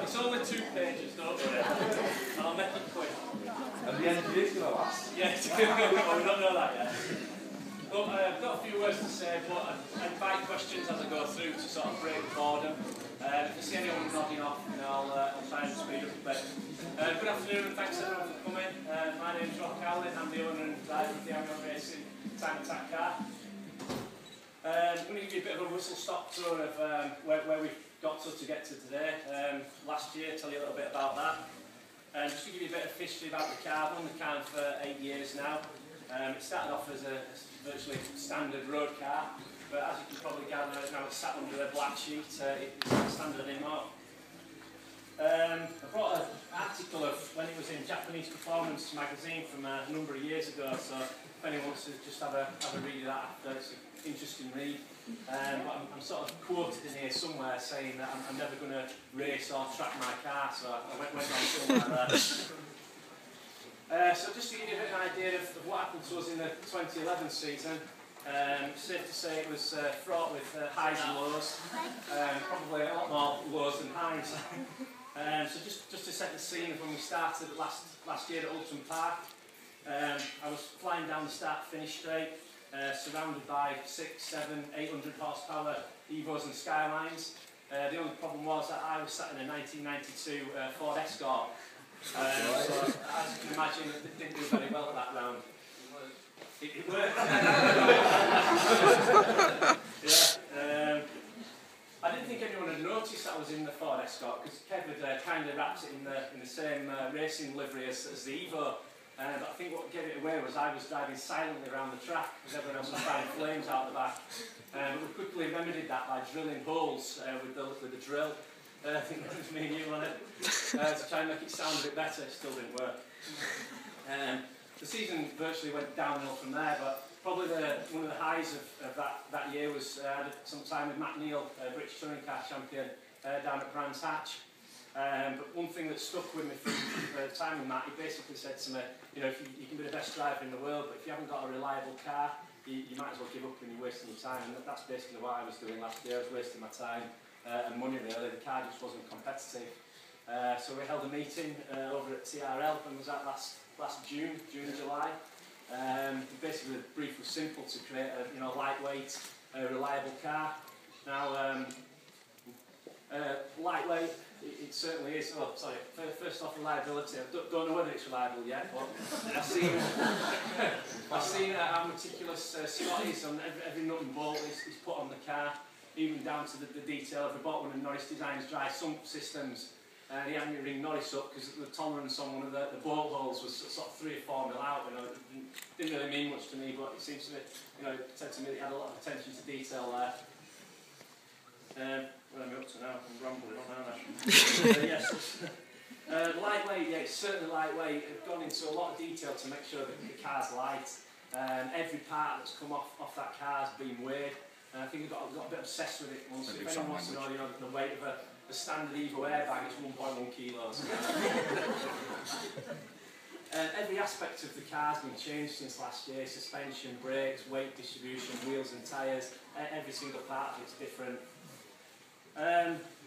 It's only 2 pages, don't worry. I'll make it quick. And the engineer's going to last. Yes, well, we don't know that yet. But I've got a few words to say, but I invite questions as I go through to sort of break boredom. If you see anyone nodding off, I'll try and speed up a bit. Good afternoon and thanks everyone for coming. My name's Rob Cowlin, I'm the owner and driver of the Ameon Racing Time Attack car. I'm going to give you a bit of a whistle-stop tour of where we've got to get to today. Last year, tell you a little bit about that. Just to give you a bit of history about the car. I've owned the car for 8 years now. It started off as a virtually standard road car, but as you can probably gather, now it's sat under a black sheet. It's not standard anymore. I brought an article of when it was in Japanese Performance magazine from a number of years ago, so if anyone wants to just have a read of that after, it's an interesting read. But I'm sort of quoted in here somewhere saying that I'm never going to race or track my car, so I went on somewhere there. So just to give you a bit of an idea of what happened to us in the 2011 season, safe to say it was fraught with highs and lows, probably a lot more lows than highs. So just to set the scene of when we started last year at Ulton Park, I was flying down the start-finish straight, surrounded by 600, 700, 800 horsepower Evos and Skylines. The only problem was that I was sat in a 1992 Ford Escort. So as you can imagine, it didn't do very well that round. It worked. Yeah. I didn't think anyone had noticed I was in the Ford Escort because Kev had kind of wrapped it in the same racing livery as the Evo. But I think what gave it away was I was driving silently around the track because everyone else was firing flames out the back. But we quickly remedied that by drilling holes with the drill. I think that was me and you on it, to try and make it sound a bit better. It still didn't work. The season virtually went downhill from there, but probably one of the highs of that year was I had some time with Matt Neal, British Touring Car Champion, down at Brands Hatch. But one thing that stuck with me from the time with Matt, he basically said to me, you know, you can be the best driver in the world, but if you haven't got a reliable car, you might as well give up when you're wasting your time. And that's basically what I was doing last year. I was wasting my time and money really. The car just wasn't competitive. So we held a meeting over at TRL, and was that last June, July. Basically the brief was simple: to create a lightweight, reliable car. Now lightweight, it certainly is. Oh, sorry. First off, reliability. I don't know whether it's reliable yet, but I've seen how meticulous Scott is on every nut and bolt is put on the car, even down to the detail. If I bought one of Norris Design's dry sump systems, he had me ring Norris up because the tolerance on one of the bolt holes was sort of 3 or 4 mil out. You know, it didn't really mean much to me, but it seems to me, it said to me that he had a lot of attention to detail there. What am I up to now? I'm rambling on, aren't I? Yes. Lightweight, yeah, it's certainly lightweight. I've gone into a lot of detail to make sure that the car's light. Every part that's come off that car's been weighed. And I think I got a bit obsessed with it once. If anyone wants to know, the weight of a standard Evo airbag, it's 1.1 kilos. Every aspect of the car's been changed since last year: suspension, brakes, weight distribution, wheels and tyres. Every single part of it's different.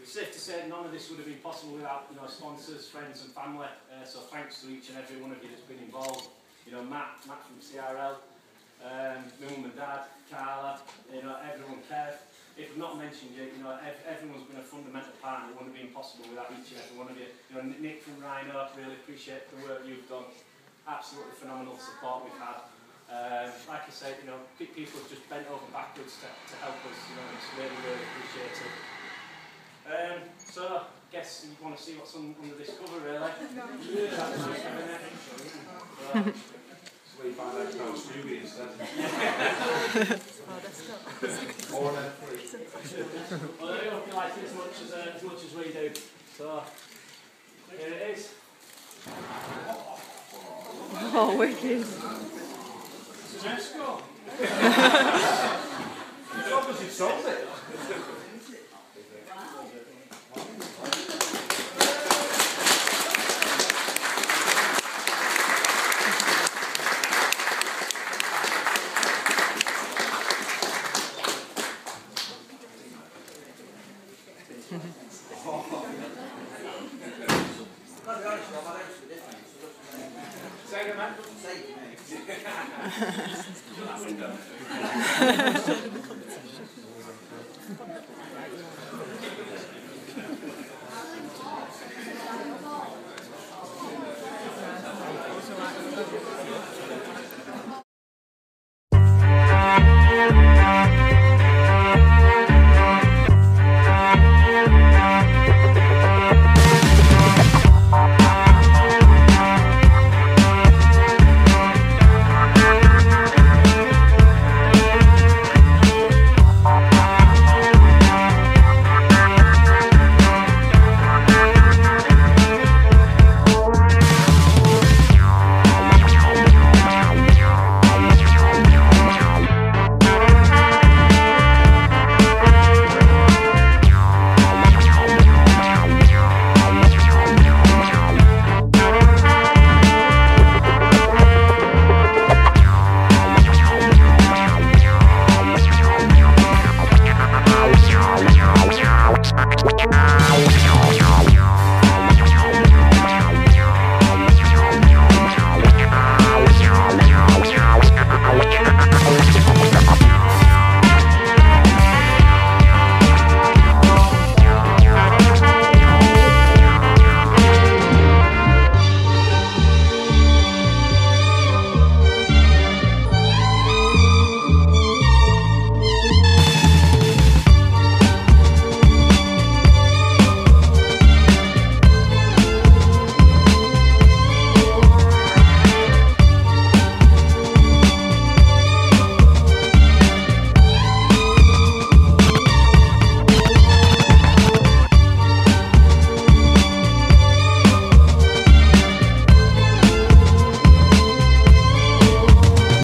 It's safe to say none of this would have been possible without sponsors, friends and family. So thanks to each and every one of you that's been involved. Matt from CRL, my mum and dad, Carla, everyone, Kev. If I've not mentioned you, everyone's been a fundamental part, and it wouldn't have been possible without each and every one of you. Nick from Rhino, really appreciate the work you've done. Absolutely phenomenal support we've had. Like I said, people have just bent over backwards to help us. It's really, really appreciated. So I guess you want to see what's under this cover, really. No. So we find out it's no Scooby instead. Well, I hope you like it as much as we do. So here it is. Oh, wicked. This is Escort. It's obviously sold it. Say again, man.